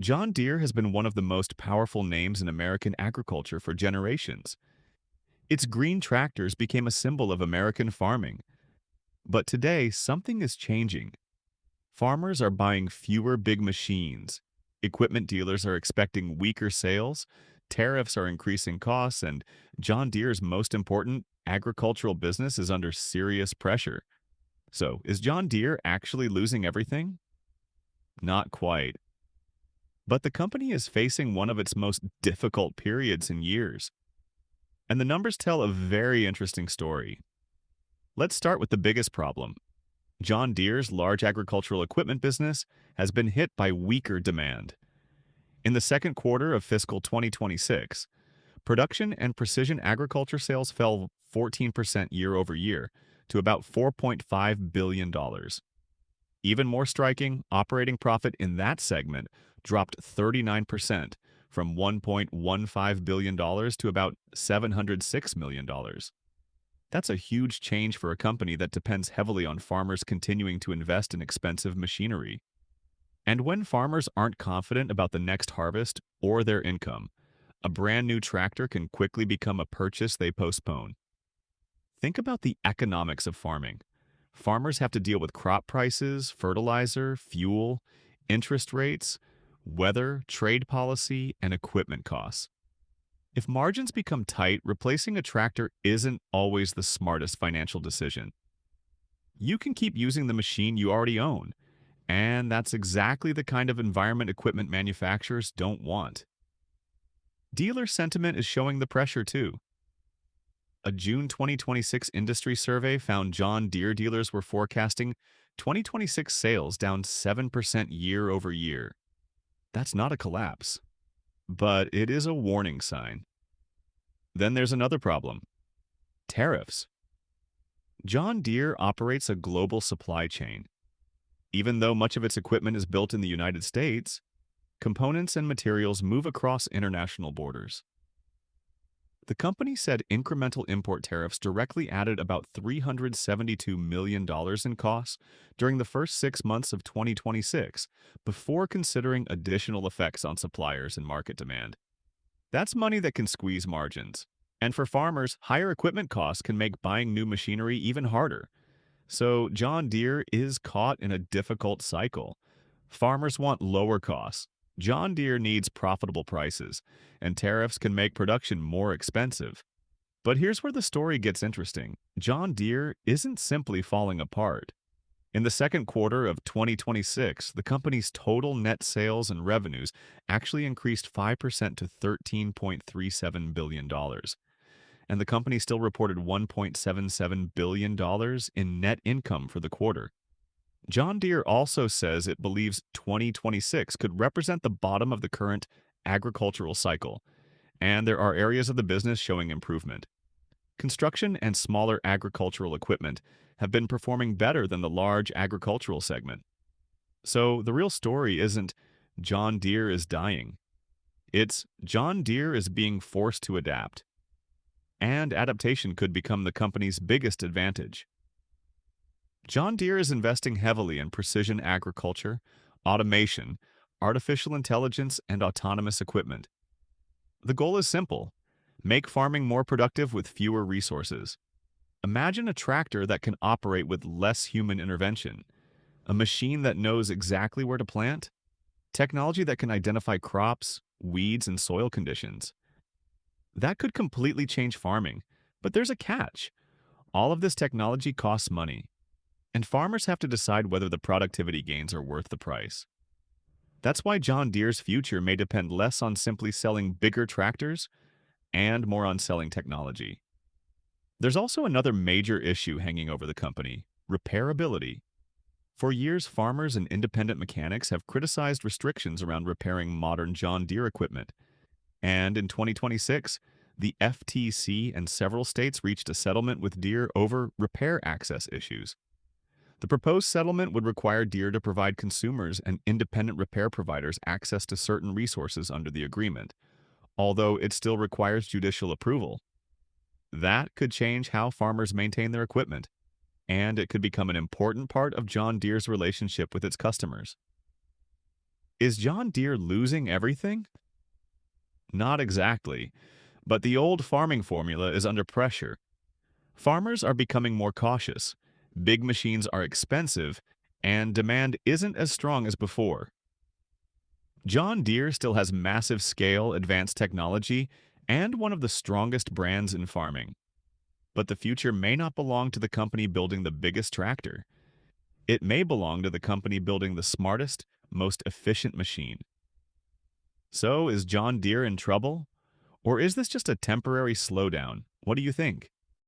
John Deere has been one of the most powerful names in American agriculture for generations. Its green tractors became a symbol of American farming. But today, something is changing. Farmers are buying fewer big machines. Equipment dealers are expecting weaker sales. Tariffs are increasing costs, and John Deere's most important agricultural business is under serious pressure. So, is John Deere actually losing everything? Not quite. But the company is facing one of its most difficult periods in years. And the numbers tell a very interesting story. Let's start with the biggest problem. John Deere's large agricultural equipment business has been hit by weaker demand. In the second quarter of fiscal 2026, production and precision agriculture sales fell 14% year over year to about $4.5 billion. Even more striking, operating profit in that segment dropped 39% from $1.15 billion to about $706 million. That's a huge change for a company that depends heavily on farmers continuing to invest in expensive machinery. And when farmers aren't confident about the next harvest or their income, a brand new tractor can quickly become a purchase they postpone. Think about the economics of farming. Farmers have to deal with crop prices, fertilizer, fuel, interest rates, weather, trade policy, and equipment costs. If margins become tight, replacing a tractor isn't always the smartest financial decision. You can keep using the machine you already own, and that's exactly the kind of environment equipment manufacturers don't want. Dealer sentiment is showing the pressure too. A June 2026 industry survey found John Deere dealers were forecasting 2026 sales down 7% year over year. That's not a collapse, but it is a warning sign. Then there's another problem: tariffs. John Deere operates a global supply chain. Even though much of its equipment is built in the United States, components and materials move across international borders. The company said incremental import tariffs directly added about $372 million in costs during the first 6 months of 2026, before considering additional effects on suppliers and market demand. That's money that can squeeze margins. And for farmers, higher equipment costs can make buying new machinery even harder. So John Deere is caught in a difficult cycle. Farmers want lower costs. John Deere needs profitable prices, and tariffs can make production more expensive. But here's where the story gets interesting. John Deere isn't simply falling apart. In the second quarter of 2026, the company's total net sales and revenues actually increased 5% to $13.37 billion. And the company still reported $1.77 billion in net income for the quarter. John Deere also says it believes 2026 could represent the bottom of the current agricultural cycle, and there are areas of the business showing improvement. Construction and smaller agricultural equipment have been performing better than the large agricultural segment. So the real story isn't John Deere is dying. It's John Deere is being forced to adapt. And adaptation could become the company's biggest advantage. John Deere is investing heavily in precision agriculture, automation, artificial intelligence, and autonomous equipment. The goal is simple: make farming more productive with fewer resources. Imagine a tractor that can operate with less human intervention, a machine that knows exactly where to plant, technology that can identify crops, weeds, and soil conditions. That could completely change farming, but there's a catch. All of this technology costs money, and farmers have to decide whether the productivity gains are worth the price. That's why John Deere's future may depend less on simply selling bigger tractors and more on selling technology. There's also another major issue hanging over the company: repairability. For years, farmers and independent mechanics have criticized restrictions around repairing modern John Deere equipment. And in 2026, the FTC and several states reached a settlement with Deere over repair access issues. The proposed settlement would require Deere to provide consumers and independent repair providers access to certain resources under the agreement, although it still requires judicial approval. That could change how farmers maintain their equipment, and it could become an important part of John Deere's relationship with its customers. Is John Deere losing everything? Not exactly, but the old farming formula is under pressure. Farmers are becoming more cautious, big machines are expensive, and demand isn't as strong as before. John Deere still has massive scale, advanced technology, and one of the strongest brands in farming. But the future may not belong to the company building the biggest tractor. It may belong to the company building the smartest, most efficient machine. So, is John Deere in trouble? Or is this just a temporary slowdown? What do you think?